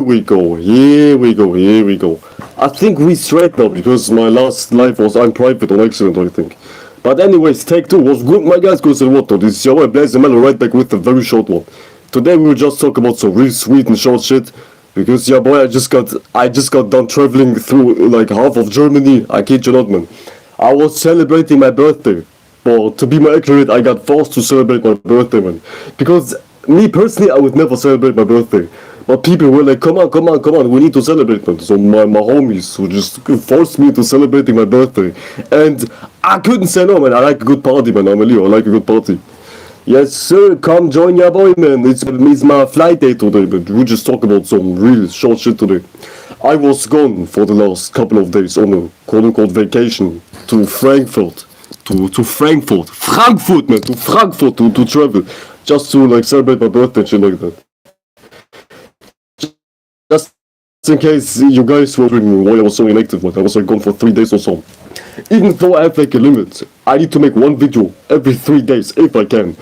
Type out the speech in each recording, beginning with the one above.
we go, here we go, here we go. I think we straight now because my last live was unprivate on accident, I think. But anyways, take two was good, my guys. Goes and what? This is your boy BlazingMelo right back with a very short one. Today we will just talk about some really sweet and short shit. Because yeah, boy, I just got done traveling through like half of Germany. I kid you not, man. I was celebrating my birthday. But to be more accurate, I got forced to celebrate my birthday, man. Because me personally, I would never celebrate my birthday. But people were like, come on, we need to celebrate, man. So my homies who just forced me to celebrating my birthday. And I couldn't say no, man. I like a good party, man. I'm a Leo, I like a good party. Yes, sir, come join your boy, man. It's my flight day today, but we just talk about some real short shit today. I was gone for the last couple of days on a quote-unquote vacation to Frankfurt. To Frankfurt, man, to Frankfurt to travel. Just to like celebrate my birthday and shit like that. Just in case you guys were wondering why I was so inactive, man. I was like gone for 3 days or so. Even though I have like a limit, I need to make one video every 3 days if I can.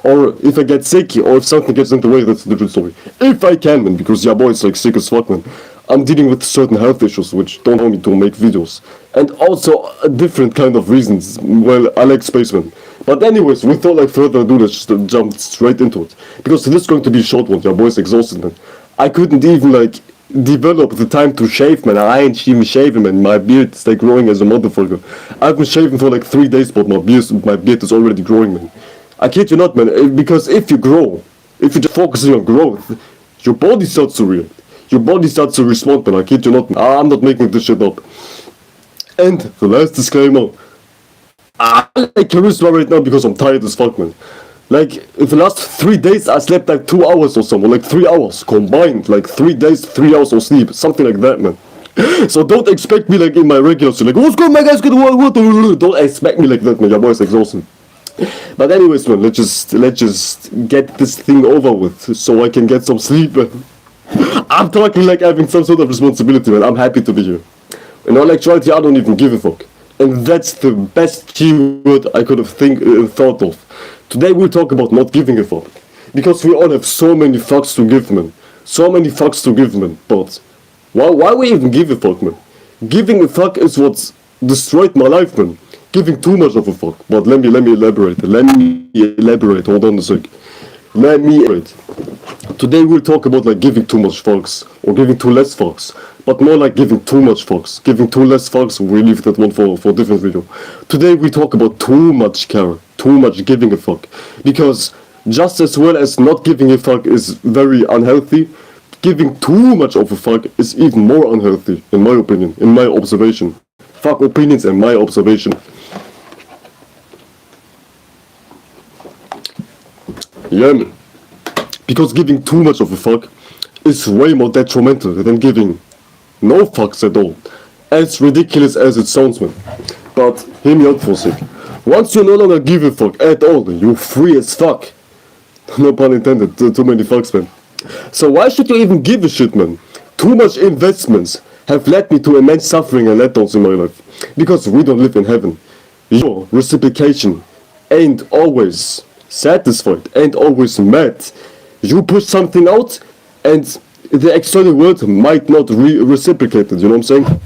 Or if I get sick, or if something gets in the way, that's a different story. If I can, man, because yeah, boy, it's like sick as fuck, man. I'm dealing with certain health issues which don't allow me to make videos. And also different kind of reasons. Well, I like space, man. But anyways, without like further ado, let's just jump straight into it. Because this is going to be a short one, yeah, boy's exhausted, man. I couldn't even like develop the time to shave, man. I ain't even shaving, man. My beard is like growing as a motherfucker. I've been shaving for like 3 days, but my beard is already growing, man. I kid you not, man, because if you grow, if you're just focusing on growth, your body starts to react. Your body starts to respond, man. I kid you not, man. I'm not making this shit up. And the last disclaimer, I like charisma right now because I'm tired as fuck, man. Like, in the last 3 days, I slept like 2 hours or something, like 3 hours combined, like 3 days, 3 hours of sleep, something like that, man. So don't expect me like in my regular shit, like, what's good, my guys, good, what, don't expect me like that, man. Your boy's exhausted. But anyways, man, let's just get this thing over with so I can get some sleep, man. I'm talking like having some sort of responsibility, man. I'm happy to be here. In all actuality, I don't even give a fuck. And that's the best keyword I could have thought of. Today we'll talk about not giving a fuck. Because we all have so many fucks to give, man. So many fucks to give, man. But why we even give a fuck, man? Giving a fuck is what's destroyed my life, man. Giving too much of a fuck. But let me elaborate. Hold on a sec. Let me elaborate. Today we'll talk about like giving too much fucks. Or giving too less fucks. But more like giving too much fucks. Giving too less fucks, we'll leave that one for a different video. Today we talk about too much care. Too much giving a fuck. Because just as well as not giving a fuck is very unhealthy, giving too much of a fuck is even more unhealthy, in my opinion, in my observation. Fuck opinions and my observation. Yeah, man. Because giving too much of a fuck is way more detrimental than giving no fucks at all. As ridiculous as it sounds, man. But hear me out for a sec. Once you no longer give a fuck at all, you're free as fuck. No pun intended, too many fucks, man. So why should you even give a shit, man? Too much investments have led me to immense suffering and letdowns in my life. Because we don't live in heaven. Your reciprocation ain't always satisfied, ain't always met. You push something out and the external world might not reciprocate it, you know what I'm saying?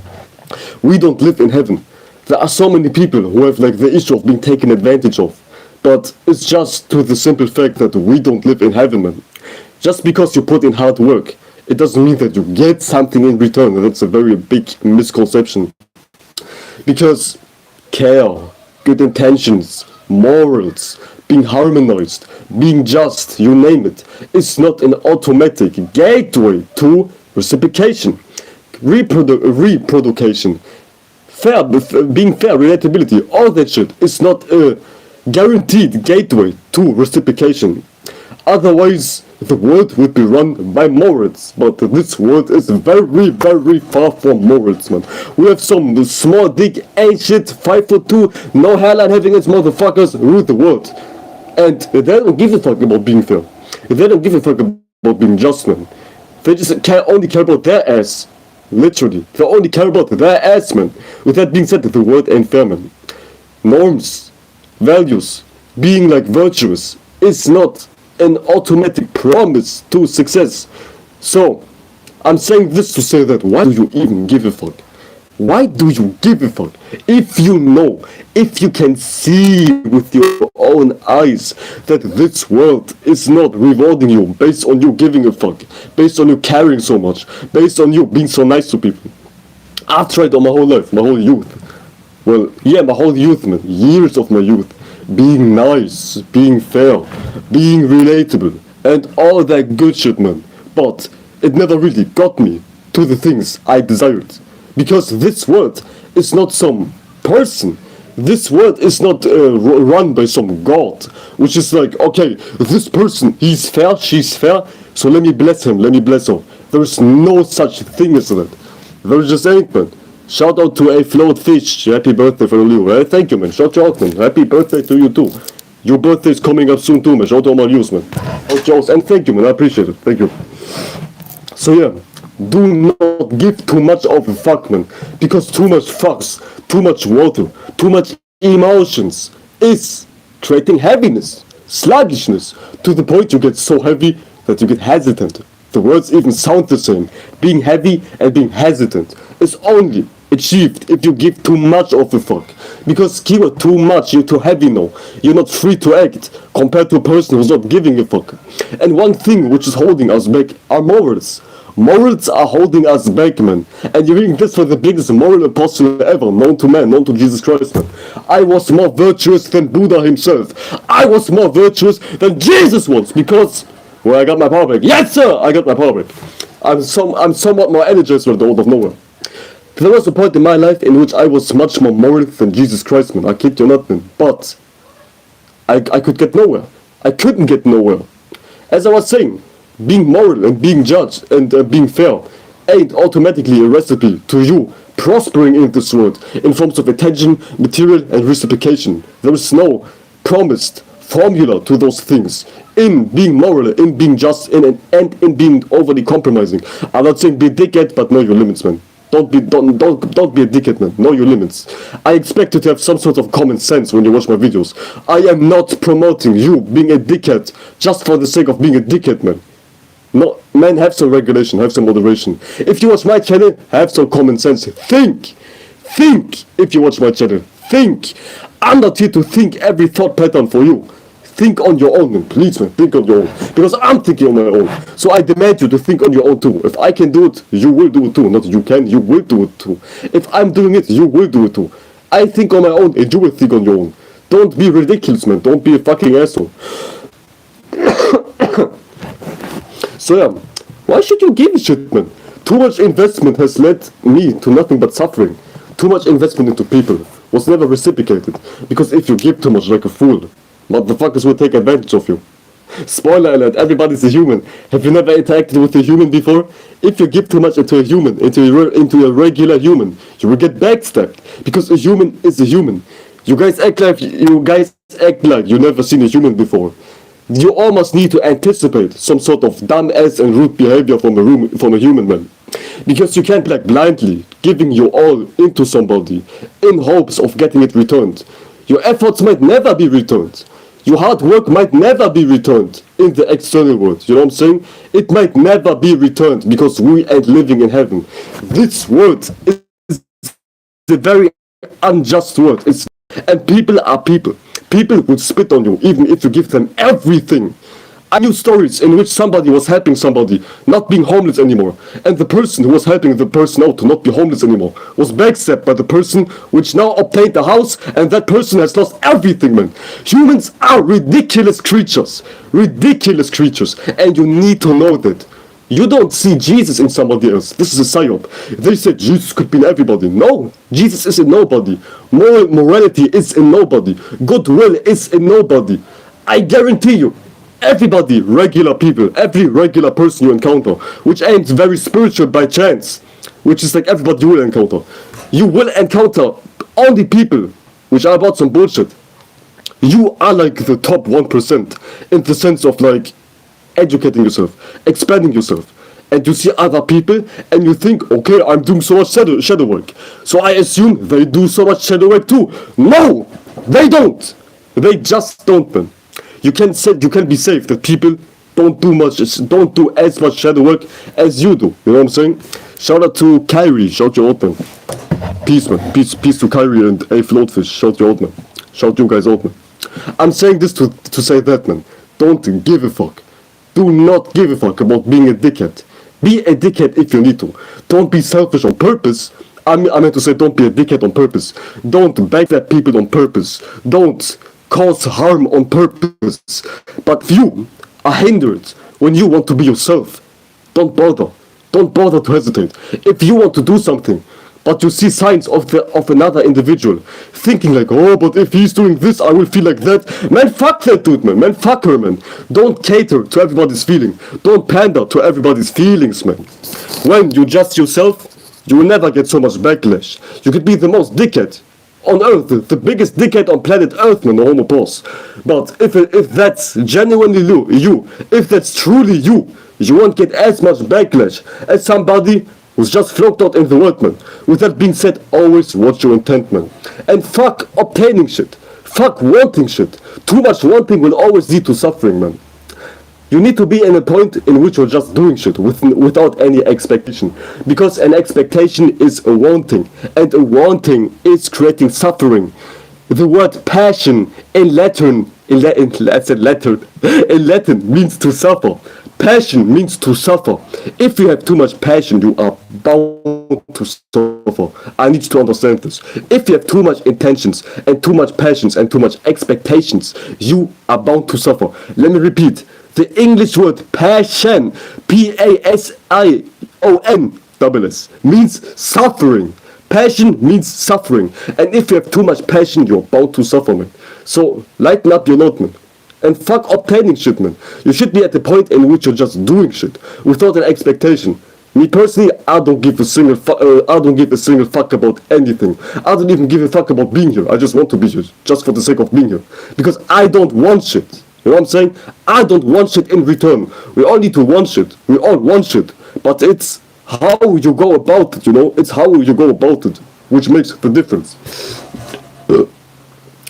We don't live in heaven. There are so many people who have like the issue of being taken advantage of. But it's just to the simple fact that we don't live in heaven, man. Just because you put in hard work, it doesn't mean that you get something in return, and that's a very big misconception. Because care, good intentions, morals, being harmonized, being just, you name it, is not an automatic gateway to reciprocation, reproduction, being fair, relatability, all that shit is not a guaranteed gateway to reciprocation. Otherwise, the world would be run by morals, but this world is very, very far from morals, man. We have some small dick, ain't shit, 5'2", no hairline having its motherfuckers rule the world. And they don't give a fuck about being fair. They don't give a fuck about being just, man. They just only care about their ass. Literally. They only care about their ass, man. With that being said, the world ain't fair, man. Norms, values, being like virtuous is not an automatic promise to success. So, I'm saying this to say that why do you even give a fuck? Why do you give a fuck? If you know, if you can see with your own eyes that this world is not rewarding you based on you giving a fuck, based on you caring so much, based on you being so nice to people. I've tried all my whole life, my whole youth. Well, yeah, my whole youth, man. Years of my youth. Being nice, being fair, being relatable, and all that good shit, man. But it never really got me to the things I desired. Because this world is not some person. This world is not run by some god, which is like, okay, this person, he's fair, she's fair, so let me bless him, let me bless her. There's no such thing as that. There just ain't, man. Shout out to a float fish. Happy birthday for you. Thank you, man. Shout you out, man. Happy birthday to you too. Your birthday is coming up soon too, man. Shout out to all my views, man. Shout you out, and thank you, man. I appreciate it. Thank you. So yeah, do not give too much of a fuck, man. Because too much fucks, too much water, too much emotions is creating heaviness, sluggishness, to the point you get so heavy that you get hesitant. The words even sound the same. Being heavy and being hesitant is only achieved if you give too much of a fuck. Because keyword too much, you're too heavy now. You're not free to act compared to a person who's not giving a fuck. And one thing which is holding us back are morals. Morals are holding us back, man. And you're reading this for the biggest moral apostle ever, known to man, known to Jesus Christ, man. I was more virtuous than Buddha himself. I was more virtuous than Jesus was, because, well, I got my power back. Yes, sir, I got my power back. I'm somewhat more energized out of nowhere. There was a point in my life in which I was much more moral than Jesus Christ, man. I kid you not, man. But I could get nowhere. I couldn't get nowhere. As I was saying, being moral and being judged and being fair ain't automatically a recipe to you prospering in this world in forms of attention, material, and reciprocation. There is no promised formula to those things. In being moral, in being just, and in being overly compromising. I'm not saying be a dickhead, but know your limits, man. Don't be a dickhead, man. Know your limits. I expect you to have some sort of common sense when you watch my videos. I am not promoting you being a dickhead just for the sake of being a dickhead, man. No, man, have some regulation, have some moderation. If you watch my channel, have some common sense. Think if you watch my channel. Think. I'm not here to think every thought pattern for you. Think on your own, man. Please, man, think on your own. Because I'm thinking on my own. So I demand you to think on your own too. If I can do it, you will do it too. Not you can, you will do it too. If I'm doing it, you will do it too. I think on my own and you will think on your own. Don't be ridiculous, man. Don't be a fucking asshole. So yeah, why should you give a shit, man? Too much investment has led me to nothing but suffering. Too much investment into people was never reciprocated. Because if you give too much like a fool, motherfuckers will take advantage of you. Spoiler alert, everybody's a human. Have you never interacted with a human before? If you give too much into a human, into a regular human, you will get backstabbed. Because a human is a human. You guys act like you never seen a human before. You almost need to anticipate some sort of dumbass and rude behavior from a human, man. Because you can't like blindly giving your all into somebody in hopes of getting it returned. Your efforts might never be returned. Your hard work might never be returned in the external world. You know what I'm saying? It might never be returned because we ain't living in heaven. This world is a very unjust world. And people are people. People will spit on you even if you give them everything. I knew stories in which somebody was helping somebody not being homeless anymore, and the person who was helping the person out to not be homeless anymore was backstabbed by the person which now obtained the house, and that person has lost everything, man. Humans are ridiculous creatures, and you need to know that. You don't see Jesus in somebody else. This is a psyop. They said Jesus could be in everybody. No, Jesus is in nobody. Morality is in nobody. Goodwill is in nobody. I guarantee you, everybody, regular people, every regular person you encounter, which ain't very spiritual by chance, which is like everybody you will encounter only people which are about some bullshit. You are like the top 1% in the sense of like educating yourself, expanding yourself, and you see other people and you think, okay, I'm doing so much shadow work, so I assume they do so much shadow work too. No, they don't. They just don't, man. You can be safe that people don't do as much shadow work as you do. You know what I'm saying? Shout out to Kyrie, shout you out, man. Peace, man. Peace to Kyrie and A Floatfish. Shout you out, man. Shout you guys out, man. I'm saying this to say that, man. Don't give a fuck. Do not give a fuck about being a dickhead. Be a dickhead if you need to. Don't be selfish on purpose. I meant to say don't be a dickhead on purpose. Don't backstab people on purpose. Don't cause harm on purpose. But if you are hindered when you want to be yourself, don't bother. Don't bother to hesitate. If you want to do something, but you see signs of another individual, thinking like, oh, but if he's doing this, I will feel like that. Man, fuck that dude, man. Man, fuck her, man. Don't cater to everybody's feeling. Don't pander to everybody's feelings, man. When you just yourself, you will never get so much backlash. You could be the most dickhead on Earth, the biggest dickhead on planet Earth, man, the homo boss. But if that's genuinely you, if that's truly you won't get as much backlash as somebody who's just flopped out in the world, man. With that being said, always watch your intent, man. And fuck obtaining shit. Fuck wanting shit. Too much wanting will always lead to suffering, man. You need to be in a point in which you're just doing shit without any expectation. Because an expectation is a wanting. And a wanting is creating suffering. The word passion in Latin means to suffer. Passion means to suffer. If you have too much passion, you are bound to suffer. I need you to understand this. If you have too much intentions and too much passions and too much expectations, you are bound to suffer. Let me repeat. The English word passion, P-A-S-I-O-N, means suffering. Passion means suffering. And if you have too much passion, you're bound to suffer, man. So lighten up your load, man. And fuck obtaining shit, man. You should be at the point in which you're just doing shit without an expectation. Me personally, I don't give a single fuck about anything. I don't even give a fuck about being here. I just want to be here, just for the sake of being here, because I don't want shit. You know what I'm saying? I don't want shit in return. We all need to want shit. We all want shit, but it's how you go about it. You know, it's how you go about it which makes the difference.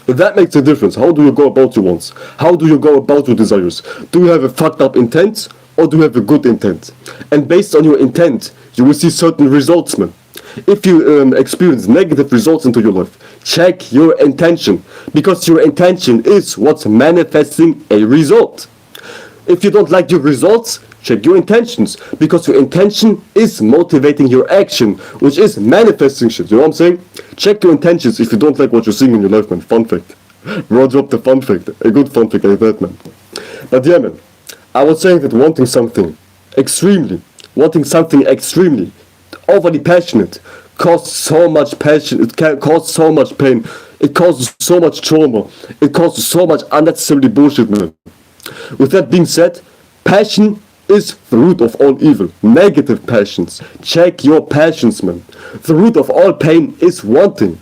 That makes a difference. How do you go about your wants? How do you go about your desires? Do you have a fucked up intent or do you have a good intent? And based on your intent, you will see certain results, man. If you experience negative results into your life, check your intention, because your intention is what's manifesting a result. If you don't like your results, check your intentions, because your intention is motivating your action, which is manifesting shit. You know what I'm saying? Check your intentions if you don't like what you're seeing in your life, man. Fun fact. Bro, drop the fun fact. A good fun fact like that, man. But yeah, man. I was saying that wanting something extremely, overly passionate, causes so much passion, it can cause so much pain, it causes so much trauma, it causes so much unnecessary bullshit, man. With that being said, passion is the root of all evil. Negative passions. Check your passions, man. The root of all pain is wanting.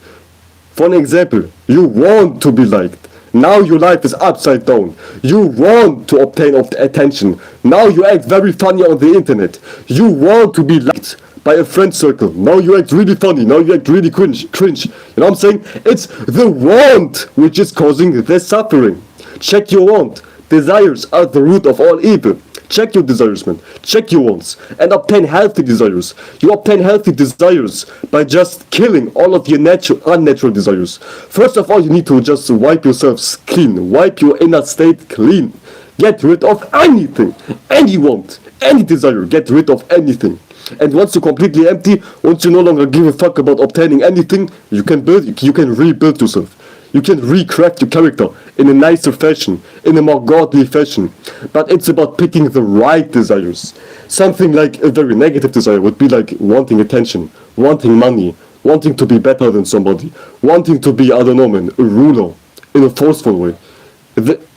For an example, you want to be liked. Now your life is upside down. You want to obtain attention. Now you act very funny on the internet. You want to be liked by a friend circle. Now you act really funny. Now you act really cringe. You know what I'm saying? It's the want which is causing the suffering. Check your want. Desires are the root of all evil. Check your desires, man. Check your wants. And obtain healthy desires. You obtain healthy desires by just killing all of your unnatural desires. First of all, you need to just wipe yourselves clean. Wipe your inner state clean. Get rid of anything. Any want. Any desire. Get rid of anything. And once you're completely empty, once you no longer give a fuck about obtaining anything, you can rebuild yourself. You can recraft your character in a nicer fashion, in a more godly fashion. But it's about picking the right desires. Something like a very negative desire would be like wanting attention, wanting money, wanting to be better than somebody, wanting to be, I don't know, man, a ruler in a forceful way.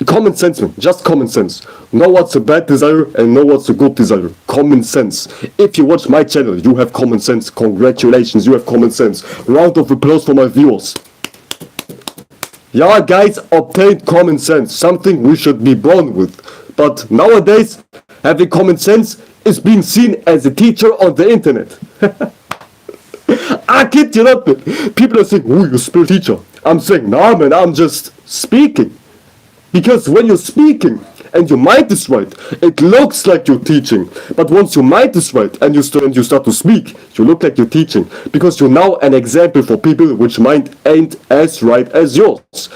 Common sense, man, just common sense. Know what's a bad desire and know what's a good desire. Common sense. If you watch my channel, you have common sense. Congratulations, you have common sense. Round of applause for my viewers. Yeah, guys, obtained common sense, something we should be born with. But nowadays, having common sense is being seen as a teacher on the internet. I kid you not, man. People are saying, "Oh, you're a spirit teacher." I'm saying, nah, man, I'm just speaking. Because when you're speaking and your mind is right, it looks like you're teaching. But once your mind is right and you start to speak, you look like you're teaching, because you're now an example for people which mind ain't as right as yours.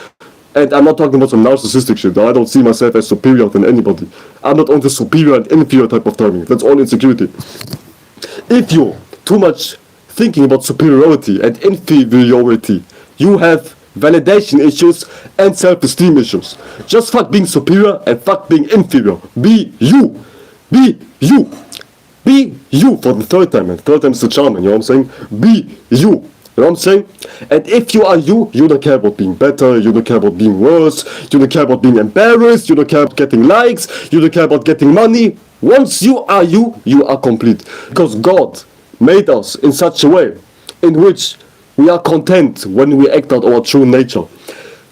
And I'm not talking about some narcissistic shit. I don't see myself as superior than anybody. I'm not on the superior and inferior type of timing. That's all insecurity. If you're too much thinking about superiority and inferiority, you have validation issues and self-esteem issues. Just fuck being superior and fuck being inferior. Be you. Be you. Be you for the third time, man. Third time is the charm, man. You know what I'm saying? Be you. You know what I'm saying? And if you are you, you don't care about being better, you don't care about being worse, you don't care about being embarrassed, you don't care about getting likes, you don't care about getting money. Once you are you, you are complete. Because God made us in such a way in which we are content when we act out our true nature.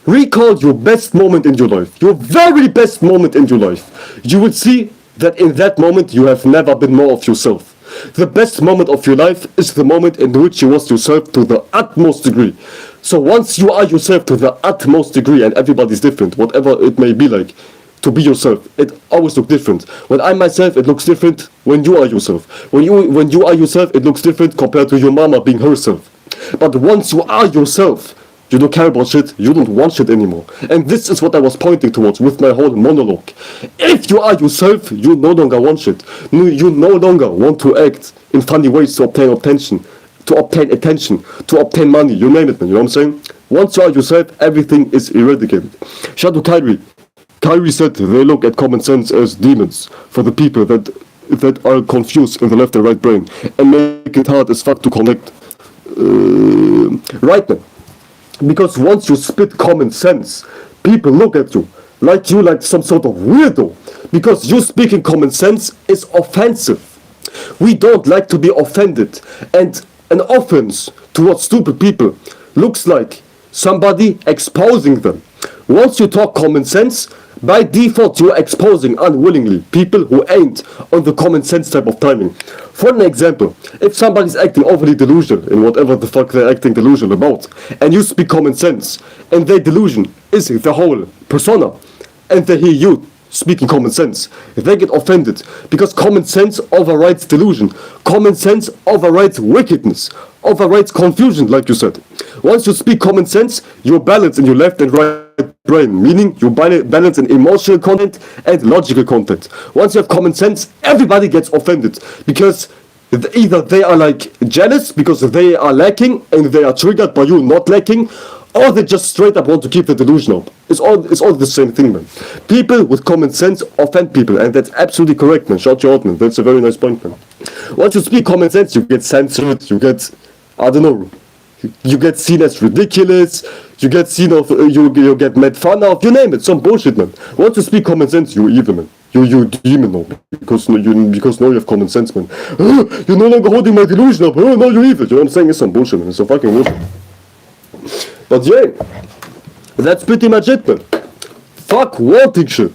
Recall your best moment in your life, your very best moment in your life. You will see that in that moment you have never been more of yourself. The best moment of your life is the moment in which you was yourself to the utmost degree. So once you are yourself to the utmost degree, and everybody's different, whatever it may be like, to be yourself, it always looks different. When I'm myself, it looks different when you are yourself. When you are yourself, it looks different compared to your mama being herself. But once you are yourself, you don't care about shit, you don't want shit anymore. And this is what I was pointing towards with my whole monologue. If you are yourself, you no longer want shit. You no longer want to act in funny ways to obtain attention, to obtain money, you name it, man, you know what I'm saying? Once you are yourself, everything is eradicated. Shout out to Kyrie. Kyrie said they look at common sense as demons for the people that are confused in the left and right brain and make it hard as fuck to connect. Right, man. Because once you spit common sense, people look at you like some sort of weirdo. Because you speaking common sense is offensive. We don't like to be offended. And an offense towards stupid people looks like somebody exposing them. Once you talk common sense, by default you're exposing unwillingly people who ain't on the common sense type of timing. For an example, if somebody's acting overly delusional in whatever the fuck they're acting delusional about, and you speak common sense, and their delusion is the whole persona, and they hear you speaking common sense, they get offended, because common sense overrides delusion. Common sense overrides wickedness, overrides confusion, like you said. Once you speak common sense, you're balanced in your left and right brain, meaning you balance in emotional content and logical content. Once you have common sense, everybody gets offended, because either they are like jealous because they are lacking and they are triggered by you not lacking, or they just straight up want to keep the delusion up. It's all the same thing, man. People with common sense offend people, and that's absolutely correct, man. Shout you out, man. That's a very nice point, man. Once you speak common sense, you get censored, you get, I don't know, you get seen as ridiculous, you get seen of, you get made fun of, you name it, some bullshit, man. Once you speak common sense, you're evil, man. You demon now, because now you have common sense, man. You're no longer holding my delusion up. No, you're evil. You know what I'm saying? It's some bullshit, man. It's some fucking bullshit. But yeah, that's pretty much it, man. Fuck wanting shit.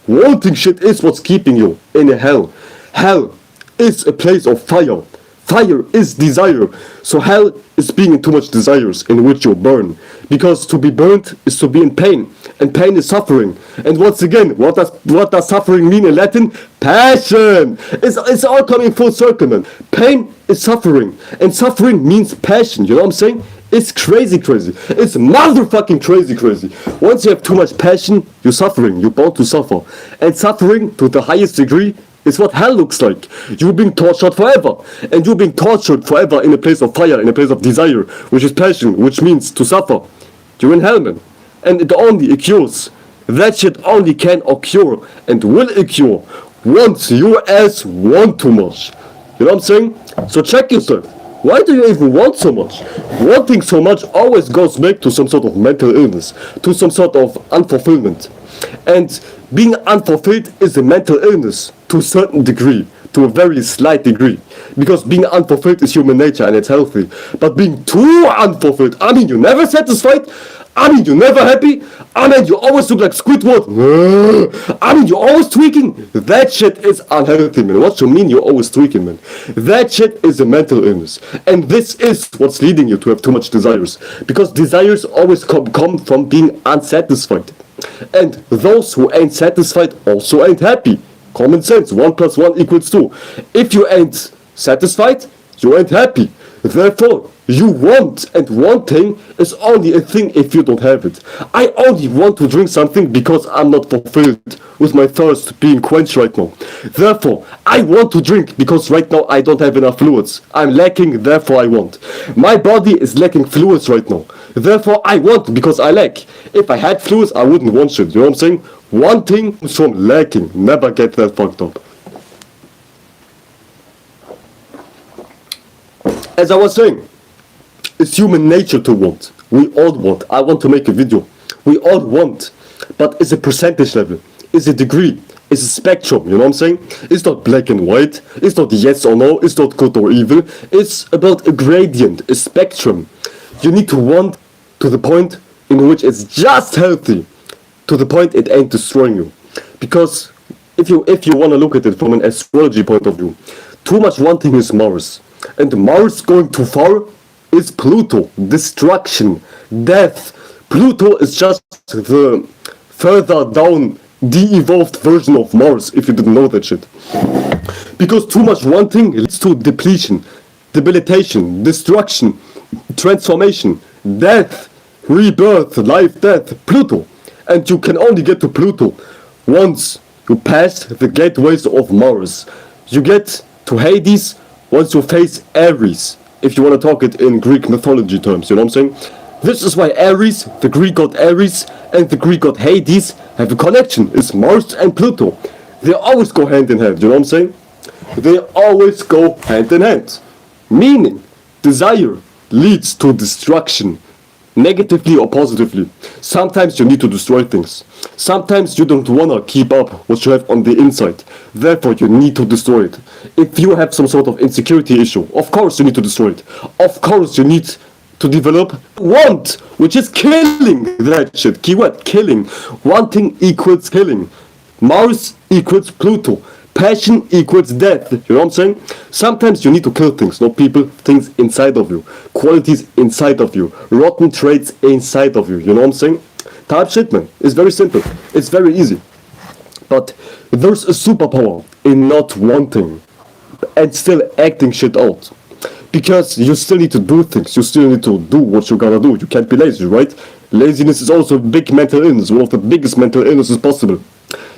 Wanting shit is what's keeping you in hell. Hell is a place of fire. Fire is desire. So hell is being in too much desires in which you burn. Because to be burnt is to be in pain. And pain is suffering. And once again, what does suffering mean in Latin? Passion. It's all coming full circle, man. Pain is suffering. And suffering means passion. You know what I'm saying? It's crazy. It's motherfucking crazy. Once you have too much passion, you're suffering. You're bound to suffer. And suffering to the highest degree is what hell looks like. You're being tortured forever. And you're being tortured forever in a place of fire, in a place of desire, which is passion, which means to suffer. You're in hell, man. And it only occurs. That shit only can occur and will occur once your ass want too much. You know what I'm saying? So check yourself. Why do you even want so much? Wanting so much always goes back to some sort of mental illness, to some sort of unfulfillment. And being unfulfilled is a mental illness to a certain degree, to a very slight degree. Because being unfulfilled is human nature and it's healthy. But being too unfulfilled, I mean, you're never satisfied, I mean, you're never happy, I mean, you always look like Squidward, I mean, you're always tweaking. That shit is unhealthy, man. What you mean you're always tweaking, man? That shit is a mental illness. And this is what's leading you to have too much desires. Because desires always come from being unsatisfied. And those who ain't satisfied also ain't happy. Common sense, 1 plus 1 equals 2. If you ain't satisfied, you ain't happy. Therefore, you want, and wanting is only a thing if you don't have it. I only want to drink something because I'm not fulfilled with my thirst being quenched right now. Therefore, I want to drink because right now I don't have enough fluids. I'm lacking, therefore I want. My body is lacking fluids right now. Therefore, I want because I lack. If I had fluids, I wouldn't want shit. You know what I'm saying? Wanting comes from lacking. Never get that fucked up. As I was saying, it's human nature to want. We all want. I want to make a video. We all want. But it's a percentage level. It's a degree. It's a spectrum. You know what I'm saying? It's not black and white. It's not yes or no. It's not good or evil. It's about a gradient, a spectrum. You need to want to the point in which it's just healthy, to the point it ain't destroying you. Because if you want to look at it from an astrology point of view, too much wanting is Mars. And Mars going too far is Pluto, destruction, death. Pluto is just the further down, de-evolved version of Mars, if you didn't know that shit. Because too much wanting leads to depletion, debilitation, destruction, transformation, death, rebirth, life, death, Pluto. And you can only get to Pluto once you pass the gateways of Mars. You get to Hades once you face Ares, if you want to talk it in Greek mythology terms, you know what I'm saying? This is why Ares, the Greek god Ares, and the Greek god Hades have a connection. It's Mars and Pluto. They always go hand in hand, you know what I'm saying? They always go hand in hand. Meaning, desire leads to destruction, negatively or positively. Sometimes you need to destroy things. Sometimes you don't want to keep up what you have on the inside. Therefore, you need to destroy it. If you have some sort of insecurity issue, of course you need to destroy it. Of course you need to develop want, which is killing that shit. Keyword, killing. Wanting equals killing. Mars equals Pluto. Passion equals death. You know what I'm saying? Sometimes you need to kill things, not people, things inside of you. Qualities inside of you. Rotten traits inside of you. You know what I'm saying? Type shit, man. It's very simple. It's very easy. But there's a superpower in not wanting and still acting shit out. Because you still need to do things. You still need to do what you gotta do. You can't be lazy, right? Laziness is also a big mental illness. One of the biggest mental illnesses possible.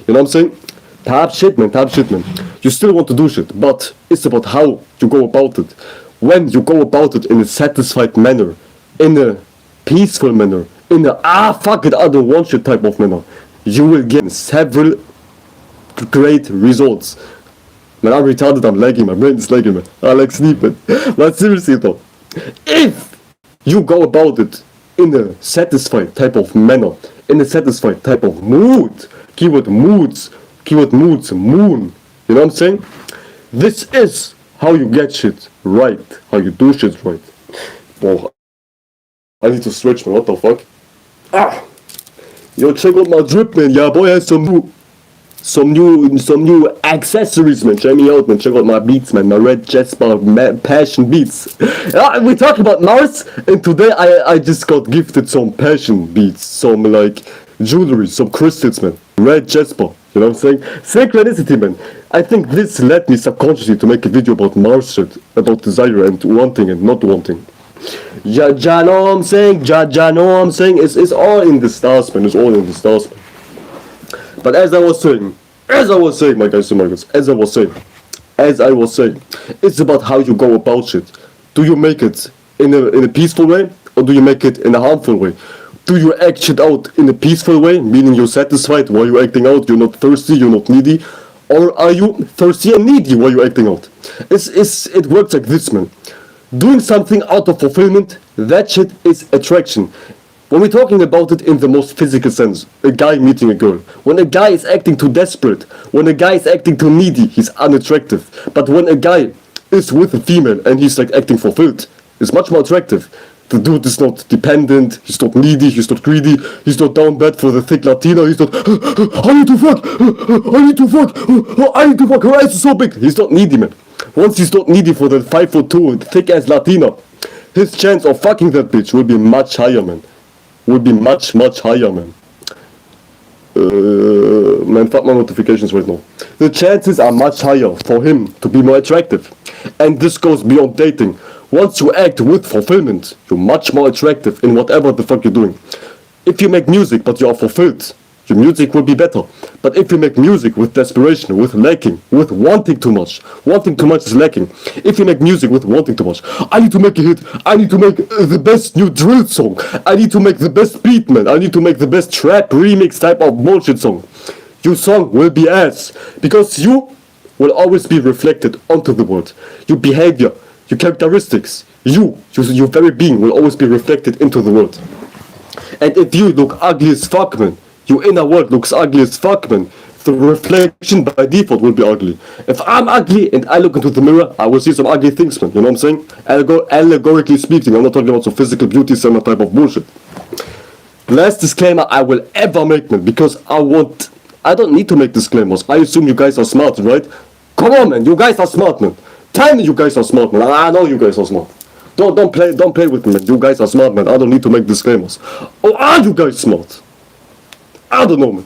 You know what I'm saying? Type shit, man. You still want to do shit, but it's about how you go about it. When you go about it in a satisfied manner, in a peaceful manner, in a fuck it, I don't want shit type of manner, you will get several great results. Man, I'm retarded, I'm lagging, my brain is lagging, man. I like sleeping. But seriously though, if you go about it in a satisfied type of manner, in a satisfied type of mood, keyword moods, moon, you know what I'm saying? This is how you get shit right, how you do shit right. Whoa, I need to stretch, man, what the fuck? Yo, check out my drip, man. Yeah, boy has some new accessories, man. Check me out, man. Check out my beats, man. My Red Jasper Passion beats. We talk about Mars, and today I just got gifted some Passion beats, some like jewelry, some crystals, man. Red Jasper. You know what I'm saying? Synchronicity, man. I think this led me subconsciously to make a video about Mars shit, about desire and wanting and not wanting. Ja, know what I'm saying? Ja, know what I'm saying? It's all in the stars, man. It's all in the stars, man. But as I was saying, my guys and my girls, as I was saying, it's about how you go about shit. Do you make it in a peaceful way, or do you make it in a harmful way? Do you act shit out in a peaceful way, meaning you're satisfied while you're acting out, you're not thirsty, you're not needy? Or are you thirsty and needy while you're acting out? It works like this, man. Doing something out of fulfillment, that shit is attraction. When we're talking about it in the most physical sense, a guy meeting a girl. When a guy is acting too desperate, when a guy is acting too needy, he's unattractive. But when a guy is with a female and he's like acting fulfilled, it's much more attractive. The dude is not dependent, he's not needy, he's not greedy, he's not down bad for the thick Latina, he's not, I need to fuck, her eyes are so big. He's not needy, man. Once he's not needy for the 5'2" thick ass Latina, his chance of fucking that bitch will be much higher, man. Will be much higher, man. Man, fuck my notifications right now. The chances are much higher for him to be more attractive. And this goes beyond dating. Once you act with fulfillment, you're much more attractive in whatever the fuck you're doing. If you make music but you are fulfilled, your music will be better. But if you make music with desperation, with lacking, with wanting too much is lacking. If you make music with wanting too much, I need to make a hit, I need to make the best new drill song, I need to make the best beat, man, I need to make the best trap remix type of bullshit song. Your song will be ass, because you will always be reflected onto the world. Your behavior, your characteristics, your very being will always be reflected into the world. And if you look ugly as fuck, man, your inner world looks ugly as fuck, man, the reflection by default will be ugly. If I'm ugly and I look into the mirror, I will see some ugly things, man, you know what I'm saying? Allegorically speaking, I'm not talking about some physical beauty standard type of bullshit. Last disclaimer I will ever make, man, because I don't need to make disclaimers. I assume you guys are smart, right? Come on, man, you guys are smart, man. Tell me you guys are smart, man. I know you guys are smart. Don't play with me, man. You guys are smart, man. I don't need to make disclaimers. Oh, are you guys smart? I don't know, man.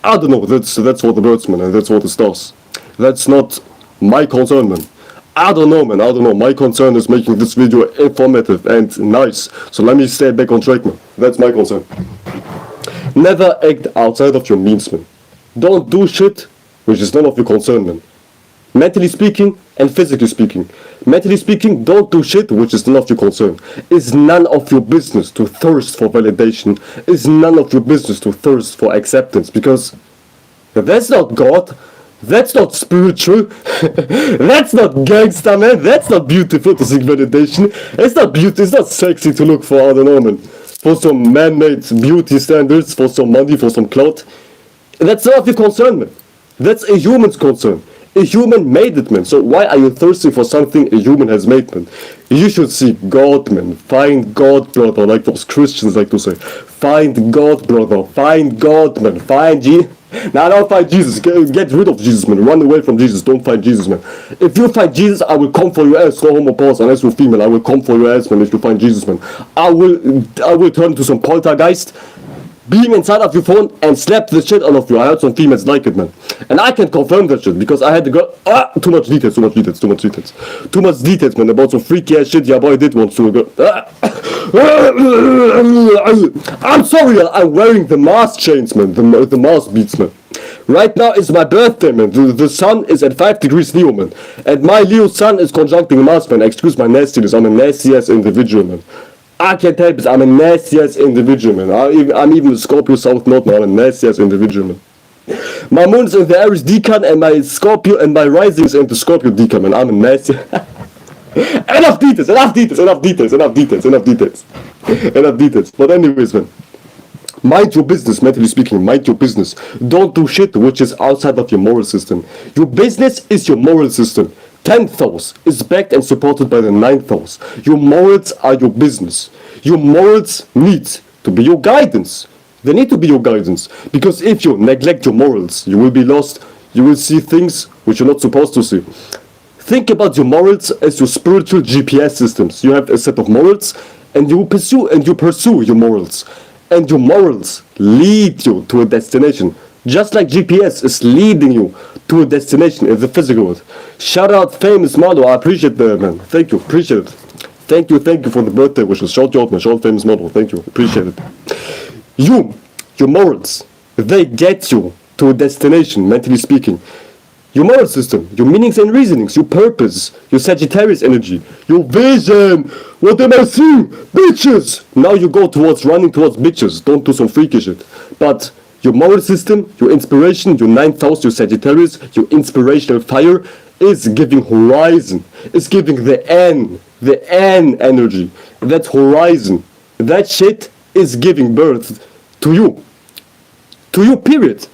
I don't know. That's for the birds, man, and that's for the stars. That's not my concern, man. I don't know, man. I don't know. My concern is making this video informative and nice. So let me stay back on track, man. That's my concern. Never act outside of your means, man. Don't do shit which is none of your concern, man. Mentally speaking and physically speaking. Mentally speaking, don't do shit which is none of your concern. It's none of your business to thirst for validation. It's none of your business to thirst for acceptance, because that's not God. That's not spiritual. That's not gangsta, man. That's not beautiful to seek validation. It's not beauty. It's not sexy to look for, I don't know, man, for some man-made beauty standards, for some money, for some clout. That's none of your concern, man. That's a human's concern. A human made it, man. So why are you thirsty for something a human has made, man? You should seek God, man. Find God, brother, like those Christians like to say. Find God, brother. Find God, man. Find Jesus. Now, don't find Jesus. Get rid of Jesus, man. Run away from Jesus. Don't find Jesus, man. If you find Jesus, I will come for your ass. No homo pause. Unless you're female, I will come for your ass, man. If you find Jesus, man, I will turn to some poltergeist, beam inside of your phone and slap the shit out of you. I heard some females like it, man. And I can confirm that shit because I had to go. Too much details, man, about some freaky ass shit your boy did once to go. I'm sorry, I'm wearing the Mars chains, man. The Mars beats, man. Right now is my birthday, man. The sun is at 5 degrees Leo, man. And my Leo sun is conjuncting Mars, man. Excuse my nastiness. I'm a nasty ass individual, man. I can't help it. I'm a nasty ass individual, man. I'm even a Scorpio South Node, man. I'm a nasty ass individual, man. My moon is in the Aries decan, and my Scorpio and my rising is in the Scorpio decan, man. I'm a nasty. Enough details. But anyways, man, mind your business. Mentally speaking, mind your business. Don't do shit which is outside of your moral system. Your business is your moral system. 10th house is backed and supported by the 9th house. Your morals are your business. Your morals need to be your guidance. They need to be your guidance. Because if you neglect your morals, you will be lost. You will see things which you're not supposed to see. Think about your morals as your spiritual GPS systems. You have a set of morals and you pursue your morals. And your morals lead you to a destination. Just like GPS is leading you to a destination in the physical world. Shout out BlazingMelo. I appreciate that, man. Thank you. Appreciate it. Thank you for the birthday wishes. Shout you out, man. Shout out BlazingMelo. Thank you. Appreciate it. Your morals, they get you to a destination, mentally speaking. Your moral system, your meanings and reasonings, your purpose, your Sagittarius energy, your vision. What am I seeing? Bitches! Now you go running towards bitches. Don't do some freaky shit. But your moral system, your inspiration, your 9th house, your Sagittarius, your inspirational fire is giving horizon. It's giving the N energy. That horizon. That shit is giving birth to you. To you, period.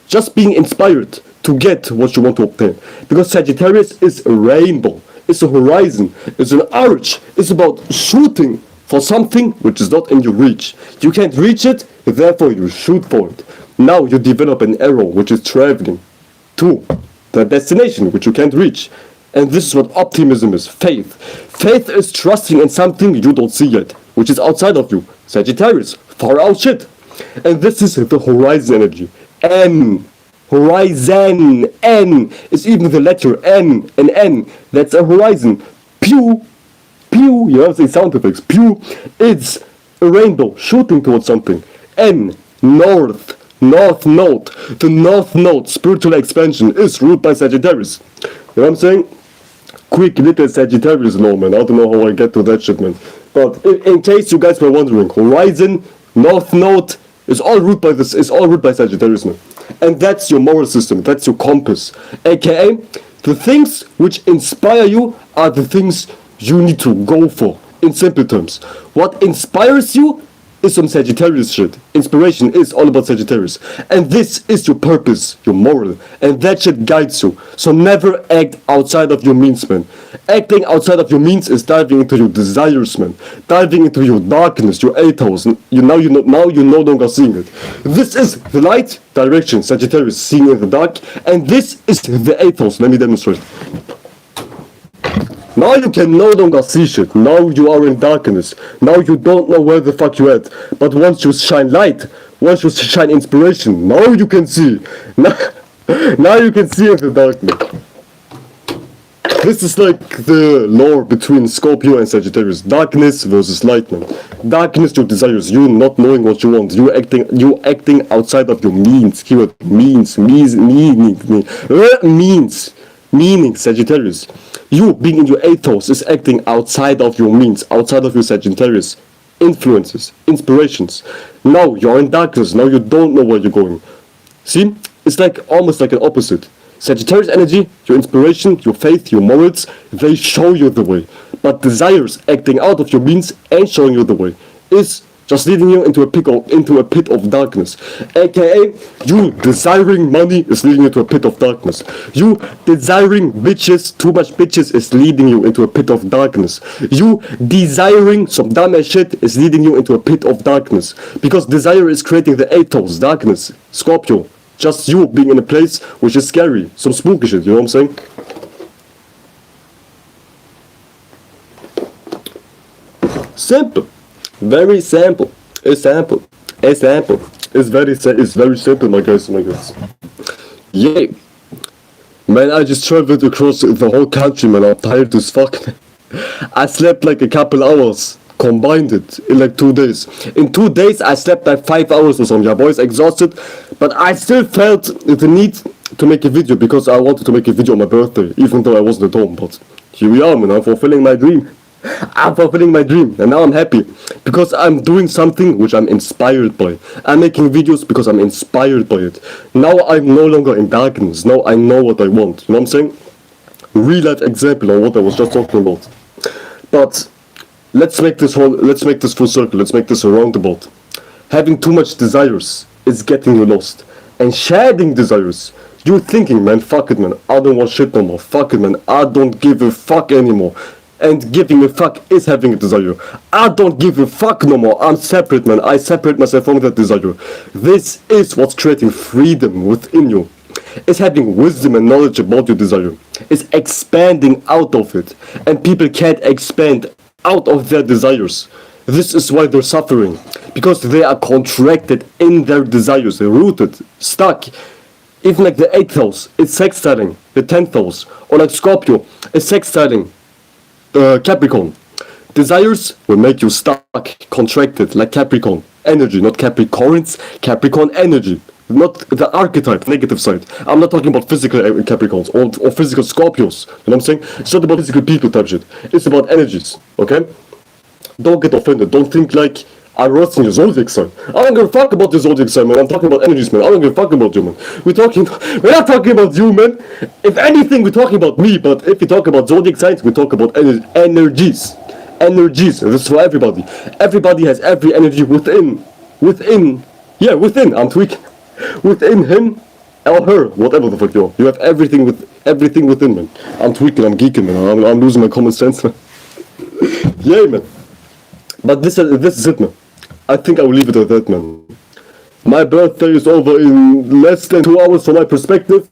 Just being inspired to get what you want to obtain. Because Sagittarius is a rainbow. It's a horizon. It's an arch. It's about shooting for something which is not in your reach. You can't reach it, therefore you shoot for it. Now you develop an arrow which is traveling to the destination which you can't reach. And this is what optimism is. Faith. Faith is trusting in something you don't see yet, which is outside of you. Sagittarius, far out shit. And this is the horizon energy. N. Horizon. N is even the letter N. And N, that's a horizon. Pew. Pew, you know what I'm saying? Sound effects. Pew, it's a rainbow shooting towards something. N. North. North Node. The North Node, spiritual expansion, is ruled by Sagittarius. You know what I'm saying? Quick little Sagittarius law, man. I don't know how I get to that shit, man. But in case you guys were wondering, Horizon, North Node, is all ruled by this. Is all ruled by Sagittarius, man. And that's your moral system. That's your compass. AKA, the things which inspire you are the things you need to go for. In simple terms, what inspires you is some Sagittarius shit. Inspiration is all about Sagittarius. And this is your purpose, your moral. And that shit guides you. So never act outside of your means, man. Acting outside of your means is diving into your desires, man. Diving into your darkness, your ethos. Now you're no longer seeing it. This is the light direction, Sagittarius, seeing in the dark. And this is the ethos. Let me demonstrate. Now you can no longer see shit. Now you are in darkness. Now you don't know where the fuck you're at. But once you shine light, once you shine inspiration, now you can see. Now you can see in the darkness. This is like the lore between Scorpio and Sagittarius. Darkness versus light, man. Darkness, your desires. You not knowing what you want. You acting outside of your means. Keyword means. Meaning, Sagittarius. You being in your ethos is acting outside of your means, outside of your Sagittarius influences, inspirations. Now you're in darkness. Now you don't know where you're going. See? It's like almost like an opposite. Sagittarius energy, your inspiration, your faith, your morals, they show you the way. But desires acting out of your means and showing you the way is just leading you into a pit of darkness. AKA, you desiring money is leading you to a pit of darkness. You desiring bitches, too much bitches, is leading you into a pit of darkness. You desiring some dumb ass shit is leading you into a pit of darkness. Because desire is creating the ethos, darkness, Scorpio. Just you being in a place which is scary. Some spooky shit, you know what I'm saying? Simple. Very simple. It's simple. It's simple. It's very simple, my guys. Yay. Man, I just traveled across the whole country, man. I'm tired as fuck. I slept like a couple hours. Combined it in like 2 days. In 2 days, I slept like 5 hours or something. Yeah, boys, exhausted. But I still felt the need to make a video because I wanted to make a video on my birthday, even though I wasn't at home. But here we are, man. I'm fulfilling my dream. And now I'm happy because I'm doing something which I'm inspired by. I'm making videos because I'm inspired by it. Now I'm no longer in darkness. Now I know what I want. You know what I'm saying? Real life example of what I was just talking about. But let's make this full circle. Let's make this a roundabout. Having too much desires is getting you lost. And shedding desires, you're thinking, man, fuck it, man. I don't want shit no more. Fuck it, man. I don't give a fuck anymore. And giving a fuck is having a desire. I don't give a fuck no more. I'm separate, man. I separate myself from that desire. This is what's creating freedom within you. It's having wisdom and knowledge about your desire. It's expanding out of it. And people can't expand out of their desires. This is why they're suffering. Because they are contracted in their desires. They're rooted, stuck. Even like the 8th house, it's sextiling the 10th house. Or like Scorpio, it's sextiling Capricorn. Desires will make you stuck, contracted, like Capricorn energy, not Capricorns, Capricorn energy, not the archetype, negative side. I'm not talking about physical Capricorns or physical Scorpios, you know what I'm saying? It's not about physical people type shit, it's about energies, okay? Don't get offended, don't think like I wrote in your zodiac sign. I don't give a fuck about your zodiac sign, man. I'm talking about energies, man. I don't give a fuck about you, man. We're not talking about you, man. If anything, we're talking about me. But if we talk about zodiac signs, we talk about energies. Energies. This is for everybody. Everybody has every energy within. Yeah, within. I'm tweaking. Within him or her, whatever the fuck you are. You have everything within, man. I'm tweaking. I'm geeking, man. I'm losing my common sense, man. Yeah, man. But this is it, man. I think I will leave it at that, man. My birthday is over in less than 2 hours from my perspective.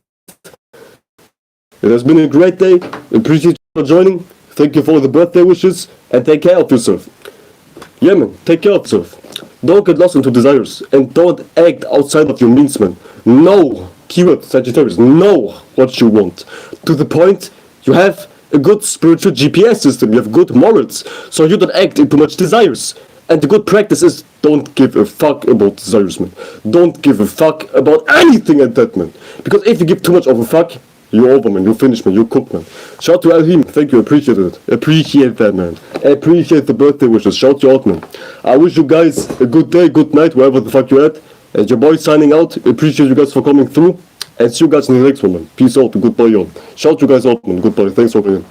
It has been a great day. Appreciate you for joining. Thank you for the birthday wishes. And take care of yourself. Yeah, man. Take care of yourself. Don't get lost into desires and don't act outside of your means, man. Know, keyword Sagittarius, know what you want. To the point you have a good spiritual GPS system, you have good morals, so you don't act in too much desires. And the good practice is don't give a fuck about desires, man. Don't give a fuck about anything at that, man. Because if you give too much of a fuck, you're over, man. You're finished, man. You're cooked, man. Shout to Alhim. Thank you. Appreciate it. Appreciate that, man. Appreciate the birthday wishes. Shout you out, man. I wish you guys a good day, good night, wherever the fuck you're at. And your boy signing out. Appreciate you guys for coming through. And see you guys in the next one, man. Peace out. Goodbye, y'all. Shout you guys out, man. Goodbye. Thanks for being.